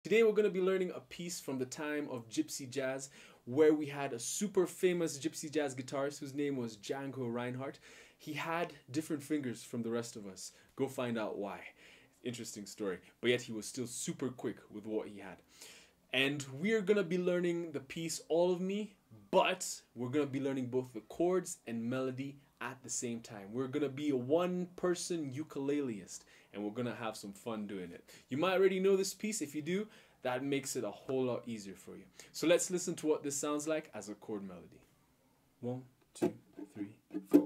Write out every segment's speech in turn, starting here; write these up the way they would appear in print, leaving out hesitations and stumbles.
Today we're going to be learning a piece from the time of Gypsy Jazz, where we had a super famous Gypsy Jazz guitarist whose name was Django Reinhardt. He had different fingers from the rest of us. Go find out why. Interesting story. But yet he was still super quick with what he had. And we're going to be learning the piece All of Me, but we're going to be learning both the chords and melody at the same time. We're going to be a one-person ukuleleist, and we're going to have some fun doing it. You might already know this piece. If you do, that makes it a whole lot easier for you. So let's listen to what this sounds like as a chord melody. 1, 2, 3, 4.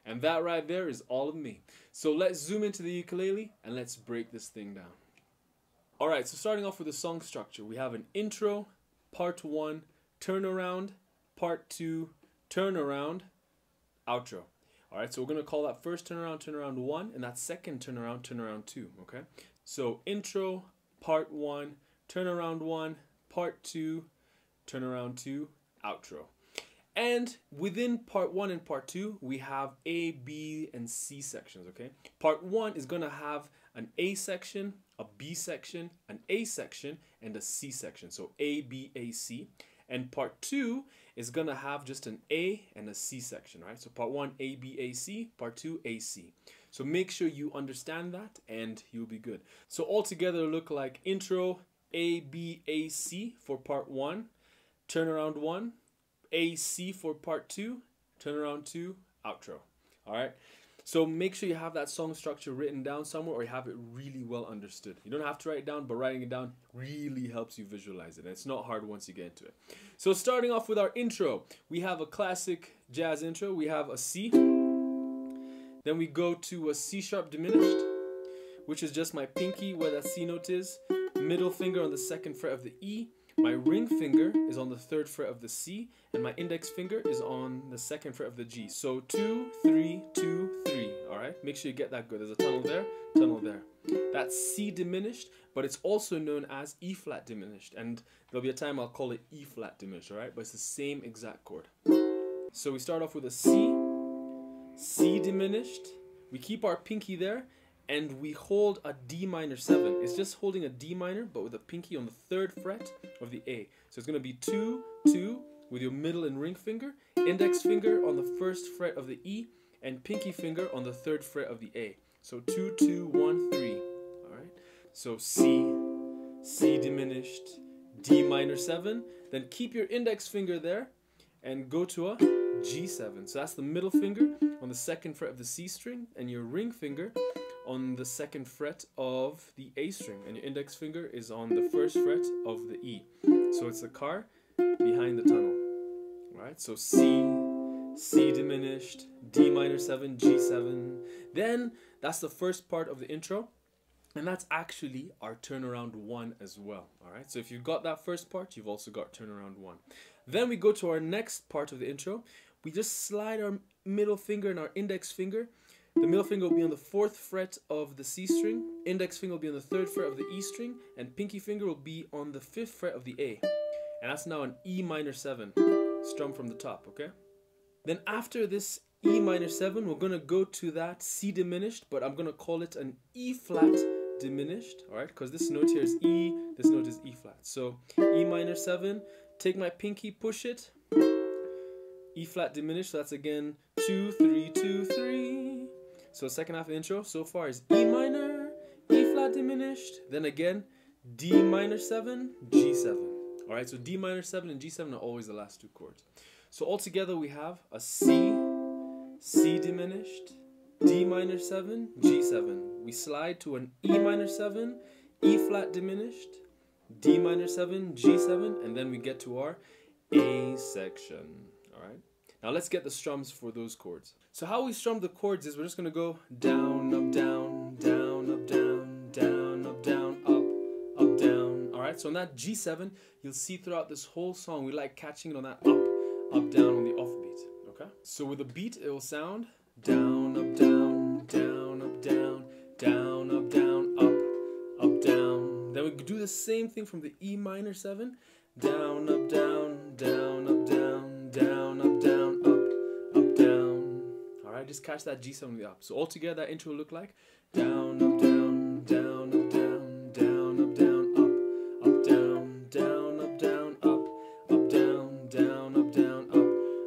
And that right there is All of Me. So let's zoom into the ukulele and let's break this thing down. Alright, so starting off with the song structure, we have an intro, part 1, turnaround, part 2, turnaround, outro. Alright, so we're going to call that first turnaround 1, and that second turnaround 2, okay? So intro, part 1, turnaround 1, part 2, turnaround 2, outro. And within part 1 and part 2, we have A, B, and C sections, okay? Part 1 is going to have an A section, a B section, an A section, and a C section. So A, B, A, C. And part 2 is going to have just an A and a C section, right? So part 1, A, B, A, C. Part 2, A, C. So make sure you understand that and you'll be good. So altogether look like intro, A, B, A, C for part 1, turnaround 1, AC for part 2, turnaround 2, outro. Alright? So make sure you have that song structure written down somewhere, or you have it really well understood. You don't have to write it down, but writing it down really helps you visualize it. And it's not hard once you get into it. So starting off with our intro, we have a classic jazz intro. We have a C. Then we go to a C sharp diminished, which is just my pinky where that C note is. Middle finger on the 2nd fret of the E. My ring finger is on the 3rd fret of the C, and my index finger is on the 2nd fret of the G. So 2, 3, 2, 3. Alright, make sure you get that good. There's a tunnel there, tunnel there. That's C diminished, but it's also known as E flat diminished. And there'll be a time I'll call it E flat diminished, alright? But it's the same exact chord. So we start off with a C, C diminished. We keep our pinky there. And we hold a D minor 7. It's just holding a D minor, but with a pinky on the 3rd fret of the A. So it's going to be 2, 2 with your middle and ring finger, index finger on the 1st fret of the E, and pinky finger on the 3rd fret of the A. So 2, 2, 1, 3. Alright? So C, C diminished, D minor 7. Then keep your index finger there and go to a G7. So that's the middle finger on the 2nd fret of the C string, and your ring finger on the 2nd fret of the A string, and your index finger is on the 1st fret of the E. So it's the car behind the tunnel. Alright, so C, C diminished, D minor 7, G7. Then that's the first part of the intro. And that's actually our turnaround 1 as well. Alright, so if you've got that first part, you've also got turnaround 1. Then we go to our next part of the intro. We just slide our middle finger and our index finger. The middle finger will be on the 4th fret of the C string, index finger will be on the 3rd fret of the E string, and pinky finger will be on the 5th fret of the A. And that's now an E minor 7, strum from the top, okay? Then after this E minor 7, we're going to go to that C diminished, but I'm going to call it an E flat diminished, alright? Because this note here is E, this note is E flat. So E minor 7, take my pinky, push it, E flat diminished, so that's again 2, 3, 2, 3. So second half of the intro so far is E minor, E flat diminished, then again D minor 7, G7. Alright, so D minor 7 and G7 are always the last two chords. So altogether we have a C, C diminished, D minor 7, G7. We slide to an E minor 7, E flat diminished, D minor 7, G7, and then we get to our A section. Alright, now let's get the strums for those chords. So how we strum the chords is we're just going to go down, up, down, down, up, down, down, up, down, up, down. Alright, so on that G7, you'll see throughout this whole song, we like catching it on that up, down on the offbeat. Okay? So with a beat, it will sound down, up, down, down, up, down, down, up, down, up, down. Then we do the same thing from the E minor 7, down, up, down, down, up, down, down, up, down, up, down. Alright, just catch that G7 on the up. So altogether, that intro will look like down, up, down, down, up, down, down, up, down, up, down, down, up, down, up, down, down, up, down,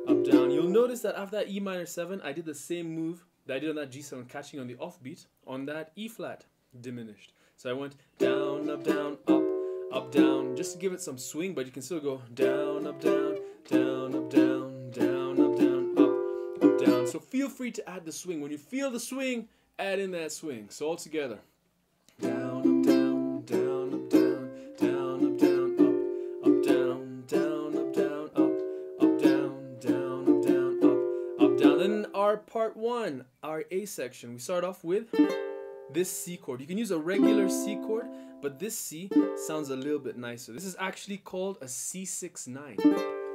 up, down. You'll notice that after that E minor 7, I did the same move that I did on that G7, catching on the offbeat on that E flat diminished. So I went down, up, down, up, down, just to give it some swing, but you can still go down, up, down, down, up, down, down, up, down, up, down. So feel free to add the swing. When you feel the swing, add in that swing. So all together. Down, up, down, down, up, down, down, up, down, up, down, down, up, down, up, down, down, up, down, up, down. Then our part 1, our A section, we start off with this C chord. You can use a regular C chord, but this C sounds a little bit nicer. This is actually called a C6-9.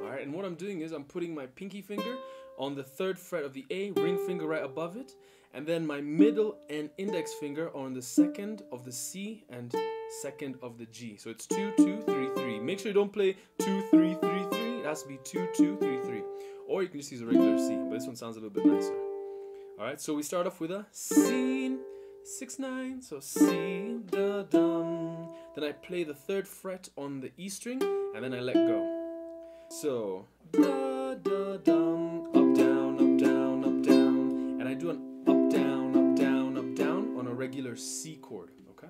Alright, and what I'm doing is I'm putting my pinky finger on the 3rd fret of the A, ring finger right above it, and then my middle and index finger on the 2nd of the C and 2nd of the G. So it's 2, 2, 3, 3. Make sure you don't play 2, 3, 3, 3. It has to be 2, 2, 3, 3. Or you can just use a regular C, but this one sounds a little bit nicer. Alright, so we start off with a C, 6-9, so C, da, dum. Then I play the 3rd fret on the E string, and then I let go. So, da, da, dum, up, down, up, down, up, down. And I do an up, down, up, down, up, down on a regular C chord, okay?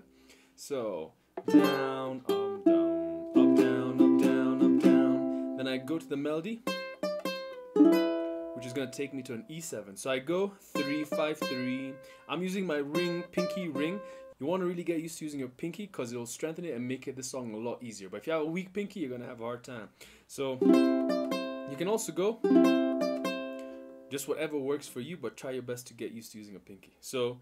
So, down, up, down, up, down, up, down, up, down. Then I go to the melody, which is going to take me to an E7. So I go 3, 5, 3. I'm using my ring, pinky ring. You want to really get used to using your pinky because it'll strengthen it and make this song a lot easier. But if you have a weak pinky, you're going to have a hard time. So you can also go just whatever works for you, but try your best to get used to using a pinky. So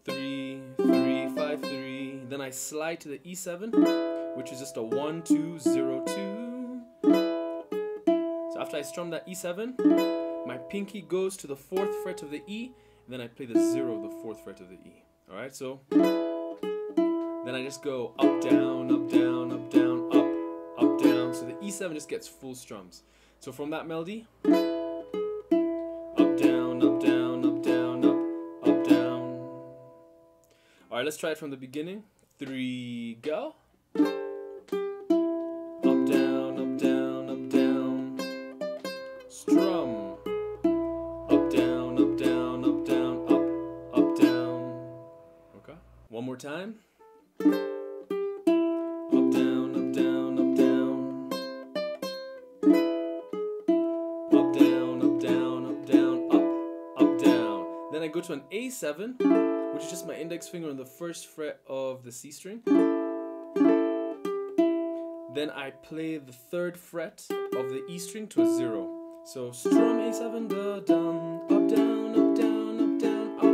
3, 3, 5, 3. Then I slide to the E7, which is just a 1, 2, 0, 2. So after I strum that E7, my pinky goes to the 4th fret of the E, and then I play the 0 of the 4th fret of the E. Alright, so then I just go up, down, up, down, up, down, up, down. So the E7 just gets full strums. So from that melody, up, down, up, down, up, down, up, down. Alright, let's try it from the beginning. 3, go. Up, down, up, down, up, down. Strum. Up, down, up, down, up, down, up, down. Okay. One more time. Up, down, up, down, up, down. Up, down, up, down, up, down, up, down. Then I go to an A7, which is just my index finger on the 1st fret of the C string. then I play the 3rd fret of the E string to a 0. So strum A7, da, dum, up, down, up, down, up, down, up.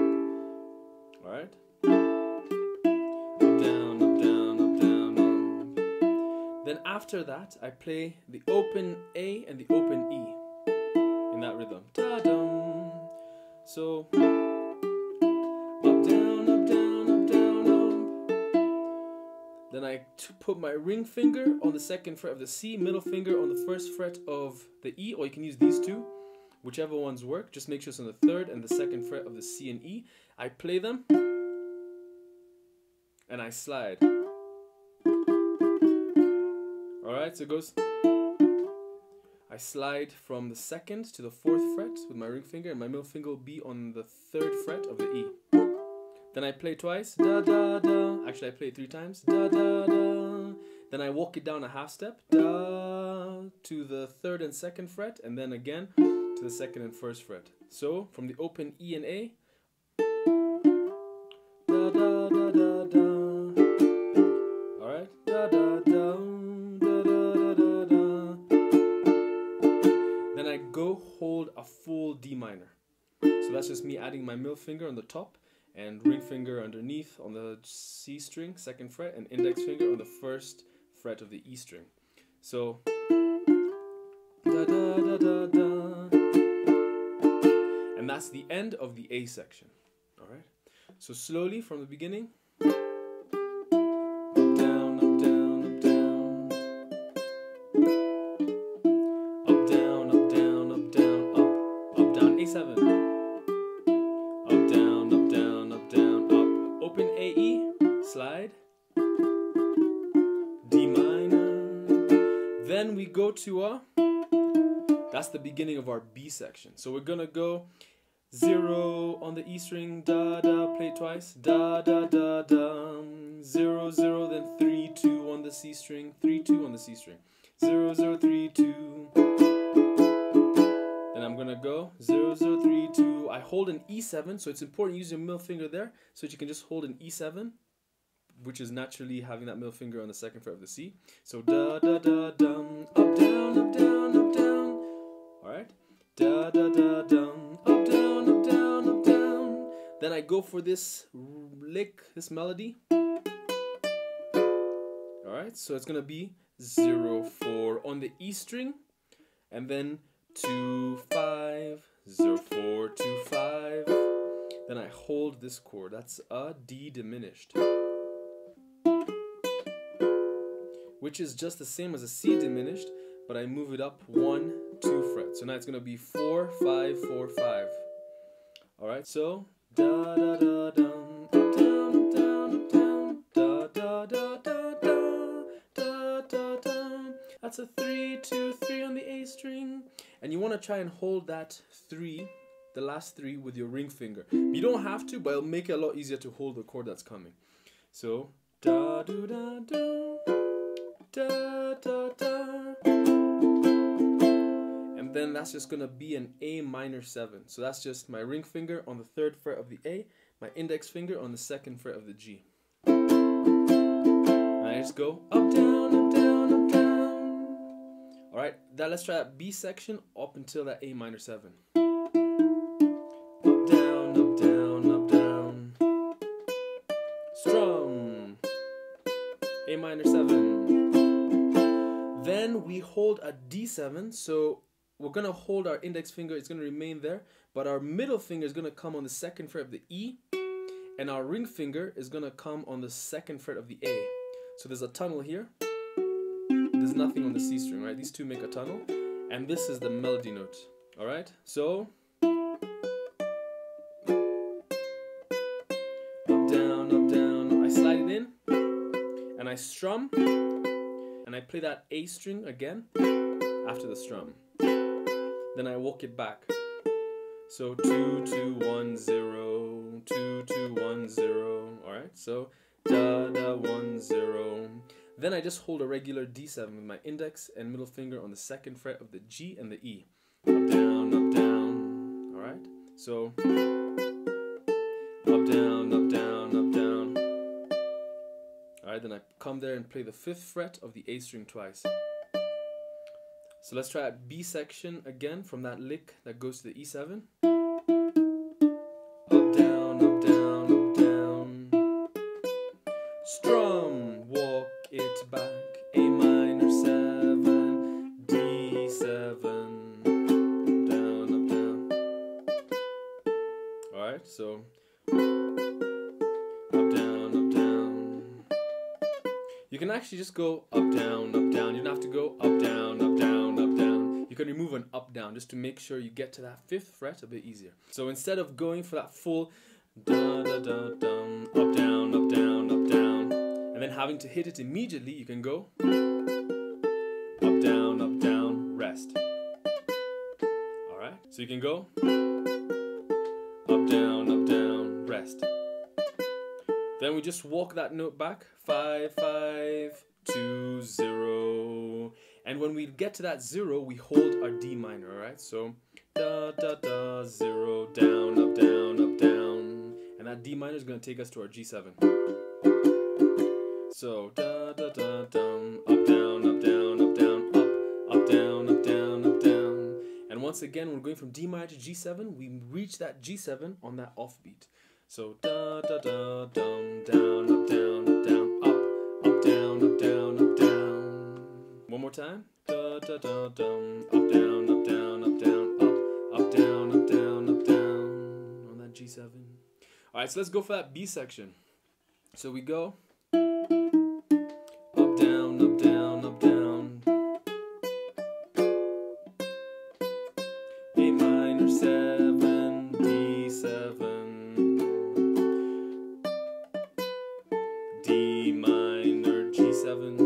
Alright? Up, down, up, down, up, down, up. Then after that, I play the open A and the open E in that rhythm. Da, dum. So, up, down, up, down, up, down, up. Then I put my ring finger on the 2nd fret of the C, middle finger on the 1st fret of the E, or you can use these two, whichever ones work. Just make sure it's on the 3rd and the 2nd fret of the C and E. I play them, and I slide. Alright, so it goes. I slide from the 2nd to the 4th fret with my ring finger, and my middle finger will be on the 3rd fret of the E. Then I play twice, da da da. Actually, I play it 3 times, da da da. Then I walk it down a half step, da, to the 3rd and 2nd fret, and then again to the 2nd and 1st fret. So from the open E and A, da da da da da. All right, da da da da da da da. Then I go hold a full D minor. So that's just me adding my middle finger on the top and ring finger underneath on the C string, 2nd fret, and index finger on the 1st fret of the E string. So, da da da da da. And that's the end of the A section. Alright? So slowly from the beginning. Up, down, up, down, up, down. Up, down, up, down, up, down, up. Up, down, A7. Up, down, up, down, up, down, up. Open AE, slide, D minor. Then we go to a, that's the beginning of our B section. So we're gonna go 0 on the E string, da da, play it twice, da da da da, 0 0, then 3 2 on the C string, 3 2 on the C string, 0 0 3 2. Then I'm gonna go 0 0 3 2. I hold an E7, so it's important to use your middle finger there, so that you can just hold an E7, which is naturally having that middle finger on the 2nd fret of the C. So da da da dum, up down, up down, up down. All right, da da da dum, up down, up down, up down. Then I go for this lick, this melody. All right, so it's gonna be 0 4 on the E string, and then 2 5 0 4 2 5. Then I hold this chord. That's a D diminished, which is just the same as a C diminished, but I move it up 1 2 frets. So now it's gonna be 4 5 4 5. All right, so da da da dum, up down, up down, up down, da da da da da da da da. That's a 3 2 3 on the A string, and you want to try and hold that 3, the last 3, with your ring finger. You don't have to, but it'll make it a lot easier to hold the chord that's coming. So da do da do, da da da, and then that's just gonna be an A minor 7. So that's just my ring finger on the 3rd fret of the A, my index finger on the 2nd fret of the G. And I just go up down, up down, up down. All right, now let's try that B section up until that A minor 7. Up down, up down, up down. Strum. A minor 7. Then we hold a D7, so we're gonna hold our index finger, it's gonna remain there, but our middle finger is gonna come on the 2nd fret of the E, and our ring finger is gonna come on the 2nd fret of the A. So there's a tunnel here. There's nothing on the C string, right? These two make a tunnel, and this is the melody note. All right, so up down, I slide it in, and I strum, and I play that A string again after the strum. Then I walk it back. So 2 2 1 0, 2 2 1 0. All right, so da da 1 0. Then I just hold a regular D7 with my index and middle finger on the 2nd fret of the G and the E. Up down, up down. All right, so up down, up down, up down. All Alright, then I come there and play the 5th fret of the A string twice. So let's try that B section again from that lick that goes to the E7. Up, down, up, down, up, down. Strum, walk it back. A minor 7, D7. Down, up, down. Alright, so up, down, up, down. You can actually just go up, down, up, down. You don't have to go up, down, up, down, up, down. You can remove an up, down just to make sure you get to that 5th fret a bit easier. So instead of going for that full da da da dum, up, down, up, down, up, down, and then having to hit it immediately, you can go up, down, rest. Alright, so you can go up, down, rest. Then we just walk that note back, 5, 5, 2, 0. And when we get to that 0, we hold our D minor, alright? So, da, da, da, 0, down, up, down, up, down. And that D minor is going to take us to our G7. So, da, da, da, dum, up, down, up, down, up, down, up, down, up, down, up, down. And once again, when we're going from D minor to G7, we reach that G7 on that offbeat. So, da, da, da, dum, down, up, down, up, down, up, down, up, down, up, down. One more time. Da, da, da, dum, up, down, up, down, up, down, up, down, up, down, up, down. On that G7. Alright, so let's go for that B section. So we go up, down, up, down, up, down. A minor 7, D7. D minor, G7.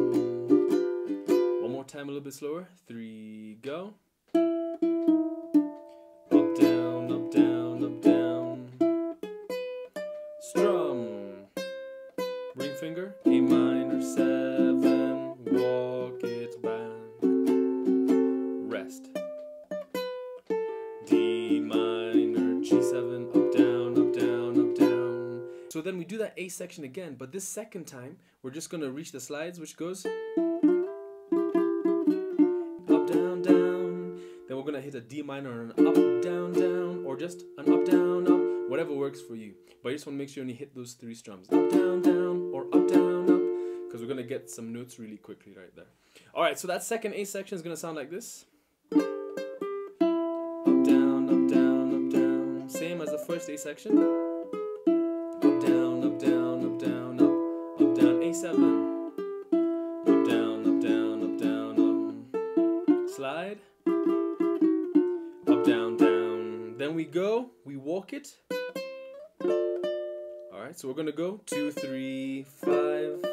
One more time, a little bit slower. 3, go. Up, down, up, down, up, down. Strum. Ring finger. A minor 7. Walk it back. Rest. D minor, G7. Up, down, up, down, up, down. So then we do that A section again, but this second time we're just going to reach the slides, which goes up, down, down. Then we're going to hit a D minor or an up, down, down, or just an up, down, up, whatever works for you. But you just want to make sure you only hit those 3 strums, up, down, or up, down, up, because we're going to get some notes really quickly right there. Alright, so that second A section is going to sound like this. Up, down, up, down, up, down. Same as the first A section. Up, down, up, down, up, down, up, down, A7. Up, down, up, down, up, down, up. Slide. Up, down, down. Then we go, we walk it. Alright, so we're going to go 2, 3, 5.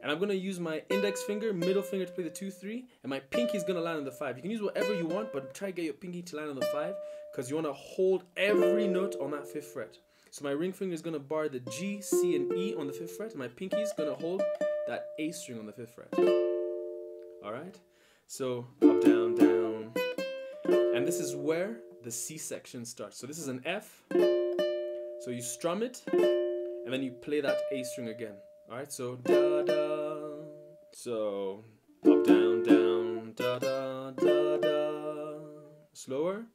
And I'm going to use my index finger, middle finger to play the 2, 3. And my pinky is going to land on the 5. You can use whatever you want, but try to get your pinky to land on the 5. Because you want to hold every note on that 5th fret. So my ring finger is going to bar the G, C, and E on the 5th fret. And my pinky is going to hold that A string on the 5th fret. Alright? So, up, down, down. And this is where the C section starts. So this is an F. So you strum it, and then you play that A string again. Alright, so da da. So up, down, down, da da, da da. Slower.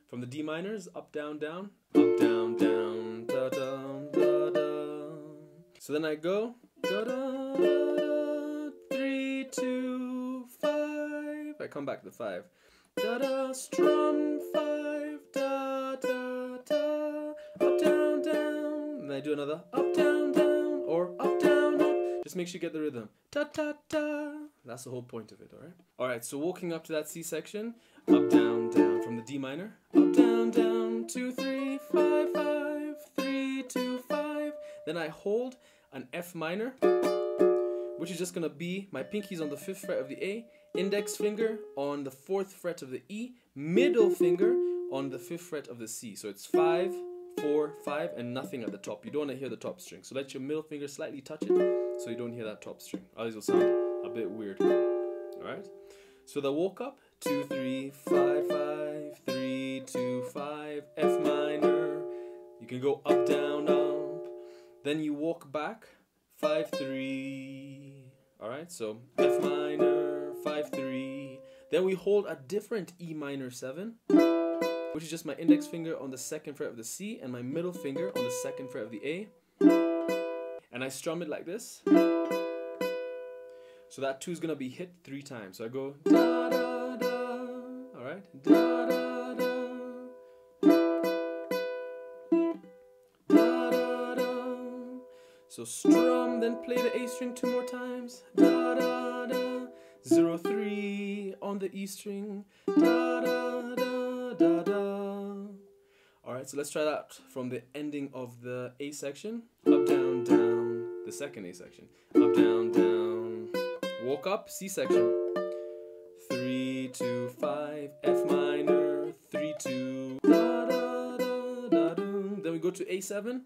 From the D minors, up, down, down, up, down, down, da da, da da. So then I go da da, da, 3, 2, 5. I come back to the 5. Da da, strum 5, da da da, up, down, down. And then I do another up, down, down, or up, down, up. Just make sure you get the rhythm. Ta ta ta. That's the whole point of it, alright? Alright, so walking up to that C section, up, down, down from the D minor, up, down, down, 2, 3, 5, 5, 3, 2, 5. Then I hold an F minor, which is just gonna be my pinky's on the 5th fret of the A, index finger on the 4th fret of the E, middle finger on the 5th fret of the C. So it's 5, 4, 5, and nothing at the top. You don't want to hear the top string. So let your middle finger slightly touch it so you don't hear that top string. Otherwise it'll sound a bit weird. Alright? So the walk up, 2, 3, 5, 5, 3, 2, 5, F minor. You can go up, down, up. Then you walk back, 5, 3. Alright, so F minor, 5-3. Then we hold a different E minor 7, which is just my index finger on the 2nd fret of the C and my middle finger on the 2nd fret of the A. And I strum it like this. So that 2 is going to be hit 3 times. So I go da da da. Alright, da da da. Da da da. So strum, then play the A string 2 more times. Da da da. 0-3 on the E string. Da da da da da. Alright, so let's try that from the ending of the A section. Up, down, down. The second A section. Up, down, down. Walk up, C section. 3-2-5, F minor, 3-2, da da da da do. Then we go to A7,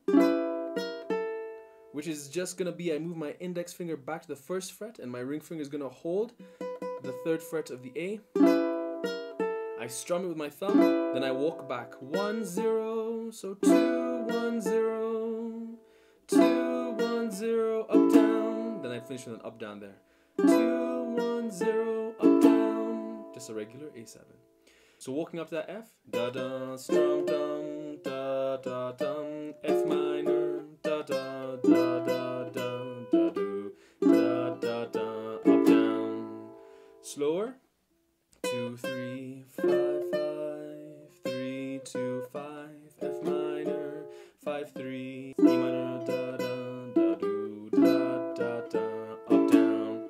which is just gonna be I move my index finger back to the 1st fret, and my ring finger is gonna hold the 3rd fret of the A. I strum it with my thumb, then I walk back 1-0, so 2-1-0, 2-1-0, up down. Then I finish with an up down there. 2-1-0, up down. Just a regular A7. So walking up to that F, da da, strum dum, da da dum, F minor, da da da da da da do, da da da, up down. Slower. 2-3-5-5, 3-2-5, F minor, 5-3, E minor, da da da do, da da da, up down.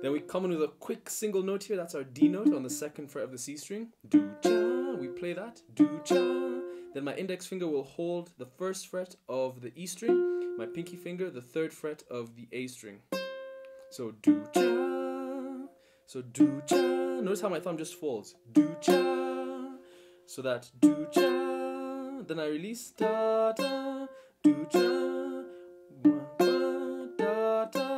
Then we come in with a quick single note here. That's our D note on the 2nd fret of the C string. Do cha. We play that. Do cha. Then my index finger will hold the 1st fret of the E string. My pinky finger the 3rd fret of the A string. So do cha. So do cha. Notice how my thumb just falls. Do cha. So that do cha. Then I release da da. Do cha. Da da.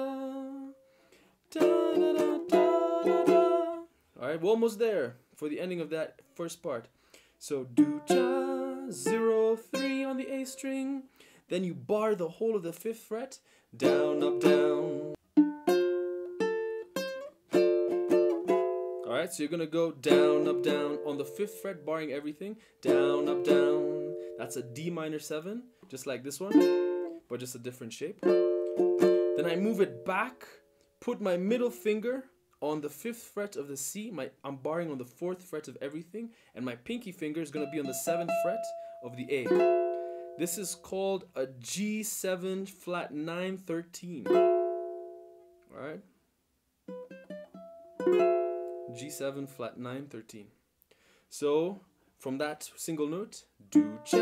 Da da da da da. Alright, we're almost there for the ending of that first part. So do cha. 0-3 on the A string. Then you bar the whole of the 5th fret. Down, up, down. Alright, so you're going to go down, up, down on the 5th fret, barring everything. Down, up, down. That's a D minor 7, just like this one, but just a different shape. Then I move it back, put my middle finger on the 5th fret of the C. I'm barring on the 4th fret of everything, and my pinky finger is going to be on the 7th fret of the A. This is called a G7 flat 9 13. Alright? G7 flat 9 13. So from that single note, do cha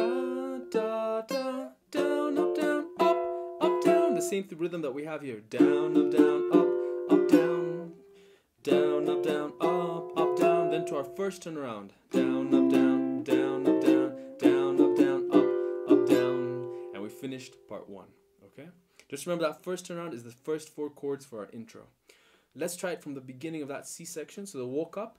da da, down up down, up down, the same rhythm that we have here. Down up down, up down, down up down, up down. Then to our first turnaround, down up down, down up down, down up down, up down, and we finished part 1. Okay, just remember that first turnaround is the first 4 chords for our intro. Let's try it from the beginning of that C section. So the walk up,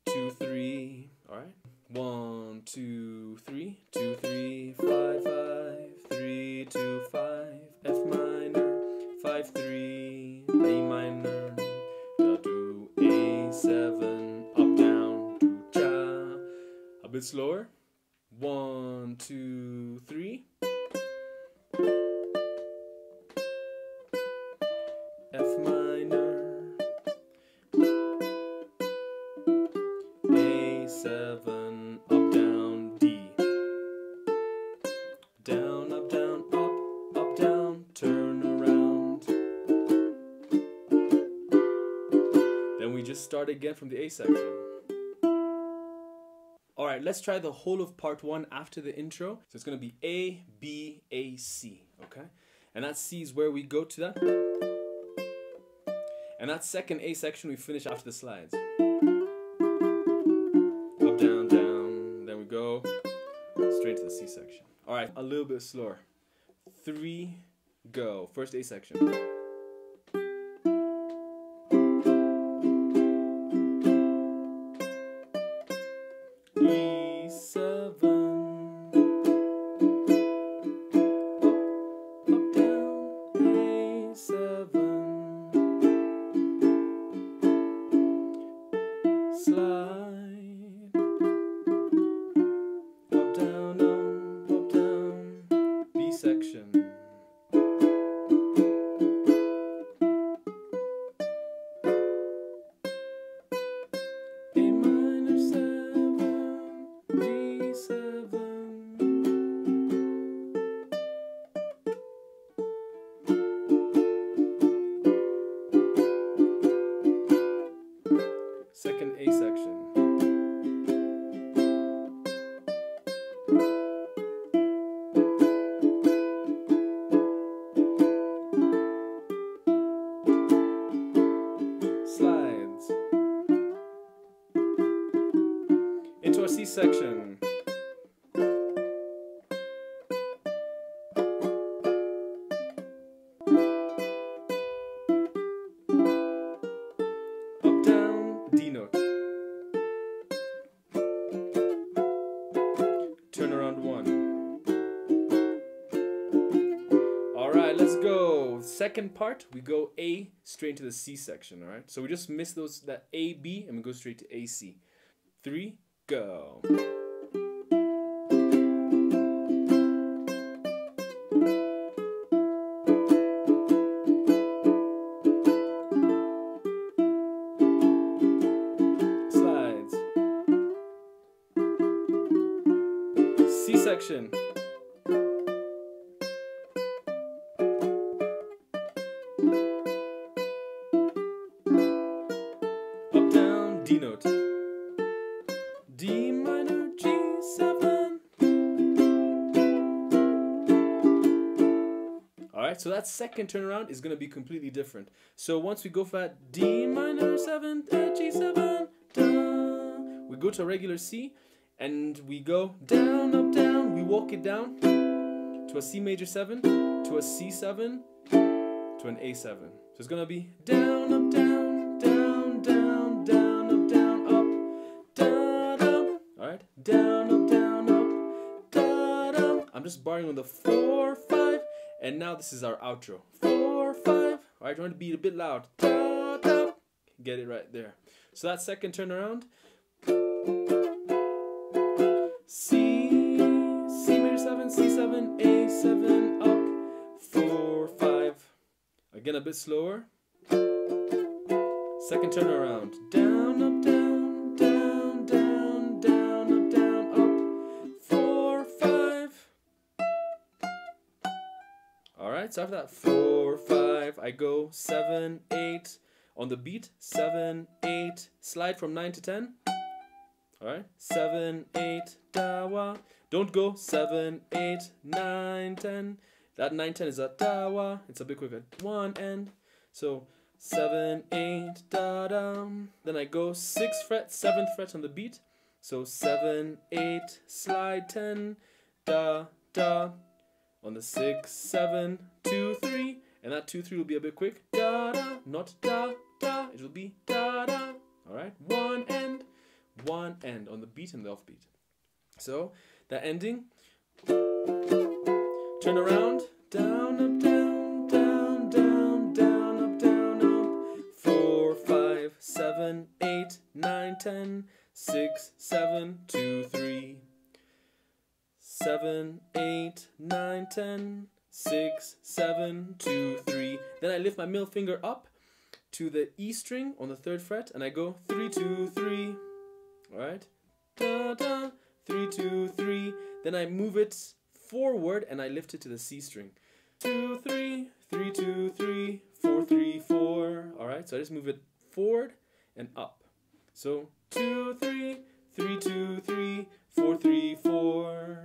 2-3. All right, 1 2 3, 2 3 5 5, 3 2 5, F minor, 5-3, A minor, da do, A7, up down, do cha. A bit slower. 1 2 3. F minor, A7, up down, D. Down, up down, up down, turn around. Then we just start again from the A section. Alright, let's try the whole of part 1 after the intro. So it's going to be A, B, A, C, okay? And that C is where we go to that. And that second A section we finish after the slides. Up, down, down. Then we go straight to the C section. Alright, a little bit slower. 3, go. First A section. E7. Up, down, A7. into our C section. Up, down, D note. Turn around 1. Alright, let's go. Second part, we go A straight into the C section, alright? So we just miss that A, B, and we go straight to A, C. 3, go. Slides. C section. Up, down, D note. D minor, G7. Alright, so that second turnaround is going to be completely different. So once we go for that D minor 7, G7, da, we go to a regular C, and we go down, up, down, we walk it down to a C major 7, to a C7, to an A7. So it's going to be down, up, down, down, down, down, up, down, up, da, da. Alright, down, up, da, da. I'm just barring on the 4, 5, and now this is our outro. 4, 5. Alright, trying to be a bit loud. Da, da. Get it right there. So that second turnaround. C major 7, C7, A7, up, 4, 5. Again, a bit slower. Second turnaround. Down, up, down, down, down, down, up, down, up, 4, 5. Alright, so after that 4, 5, I go 7, 8 on the beat. 7, 8, slide from 9 to 10. Alright, 7, 8, dawa. Don't go 7, 8, 9, 10. That 9, 10 is a dawa. It's a bit quicker. One end. So 7, 8, da da. Then I go 6th fret, 7th fret on the beat. So 7, 8, slide 10, da da. On the 6, 7, 2, 3. And that 2, 3 will be a bit quick. Da da, not da da. It will be da da. Alright, one end on the beat and the offbeat. So that ending, turn around, down, up, down, down, down, down, up, down, up, 4, 5, 7, 8, 9, 10, 6, 7, 2, 3, 7, 8, 9, 10, 6, 7, 2, 3. Then I lift my middle finger up to the E string on the 3rd fret, and I go 3, 2, 3. Alright, da da, 3, 2, 3. Then I move it forward and I lift it to the C string. 2, 3, 3, 2, 3, 4, 3, 4. Alright, so I just move it forward and up. So 2, 3, 3, 2, 3, 4, 3, 4.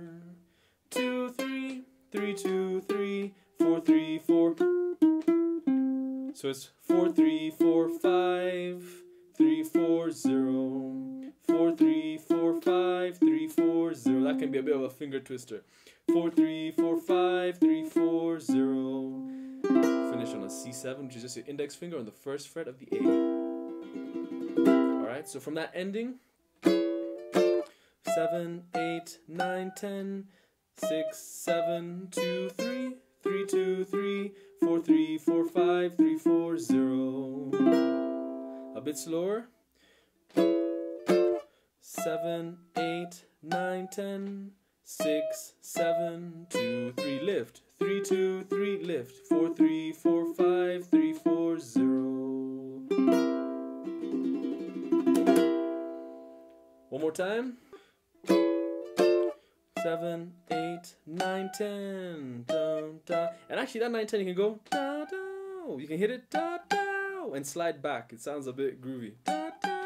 2, 3, 3, 2, 3, 4, 3, 4. So it's 4, 3, 4, 5, 3, 4, 0. 4, 3, 4, 5, 3, 4, 0. That can be a bit of a finger twister. 4, 3, 4, 5, 3, 4, 0. Finish on a C7, which is just your index finger on the 1st fret of the A. Alright, so from that ending, 7, 8, 9, 10, 6, 7, 2, 3, 3, 2, 3, 4, 3, 4, 5, 3, 4, 0. A bit slower. 7, 8, 9, 10, 6, 7, 2, 3, lift. 3, 2, 3, lift. 4, 3, 4, 5, 3, 4, 0. One more time. 7, 8, 9, 10. Dun, dun. And actually that 9, 10 you can go da da. You can hit it da da and slide back. It sounds a bit groovy. Da da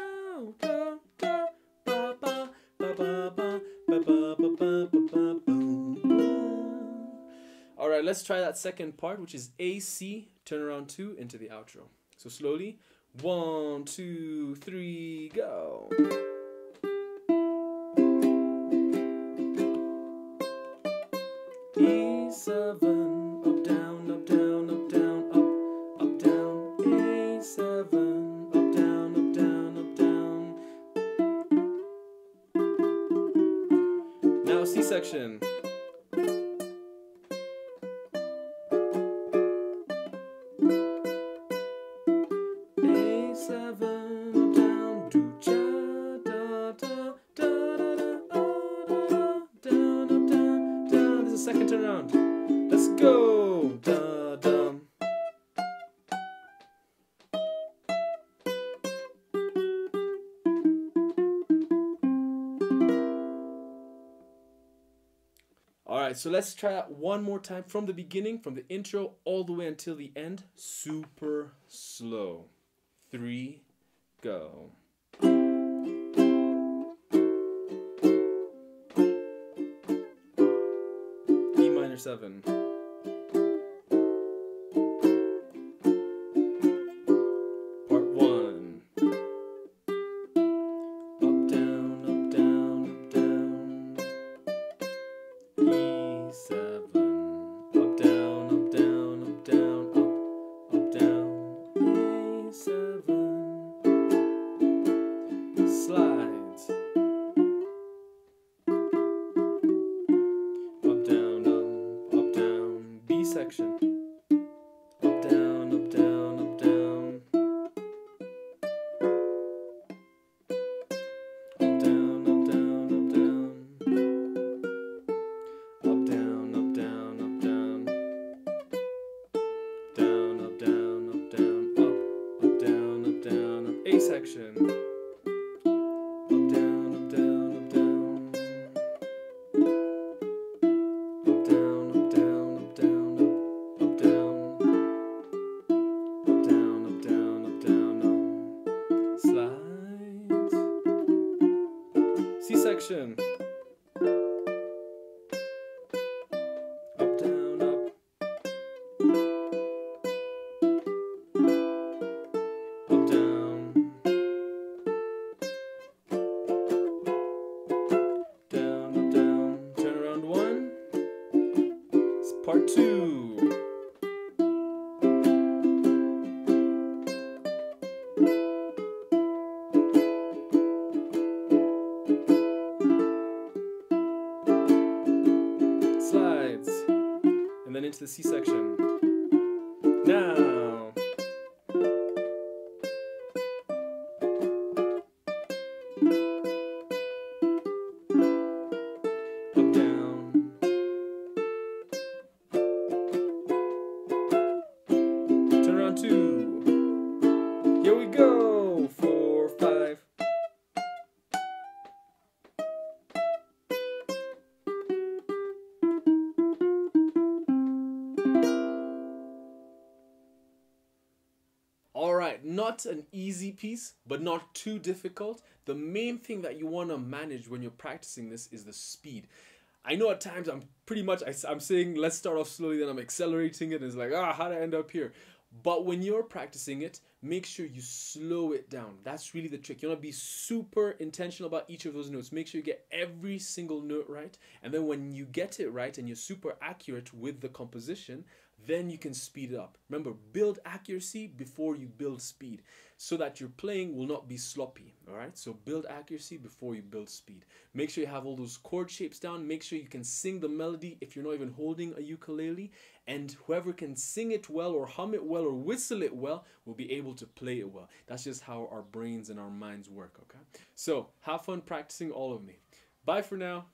da da. Ba ba ba ba ba ba ba ba ba ba boom. All right, let's try that second part, which is A C turnaround 2 into the outro. So slowly, 1, 2, 3, go. E7, up, down, up, down, up, down, up, down, A7, up, down, up, down, up, down. Now C section. Second turn around. Let's go. Da, dum. All right, so let's try that one more time from the beginning, from the intro all the way until the end. Super slow. 3, go. E minor 7. Part 1. Up, down, up, down, up, down. E7. Up, down, up, down, up, down, up, down. A7. Slides. Up, down, up, down. B section. Up, down, up, down, up, down. Up, down, up, down, up, down. Up, down, up, down, up, down. Down, up, down, up, down. Up, down, up, down, up. A section. Up, down, up, down, up, down. Up, down, up, down, up, down, up, down. Up, down, up, down, up, down, up. Slides. C section. Up, down, up. Up, down. Down, up, down. Turn around 1. It's part 2. Slides. And then into the C section. Now. Up, down. Turn around 2. Here we go. 4, 5. Alright, not an easy piece, but not too difficult. The main thing that you want to manage when you're practicing this is the speed. I know at times I'm saying let's start off slowly, then I'm accelerating it, and it's like, how did I end up here? But when you're practicing it, make sure you slow it down. That's really the trick. You want to be super intentional about each of those notes. Make sure you get every single note right. And then when you get it right and you're super accurate with the composition, then you can speed it up. Remember, build accuracy before you build speed so that your playing will not be sloppy. All right, so build accuracy before you build speed. Make sure you have all those chord shapes down. Make sure you can sing the melody if you're not even holding a ukulele, and whoever can sing it well or hum it well or whistle it well will be able to play it well. That's just how our brains and our minds work. Okay, so have fun practicing all of me. Bye for now.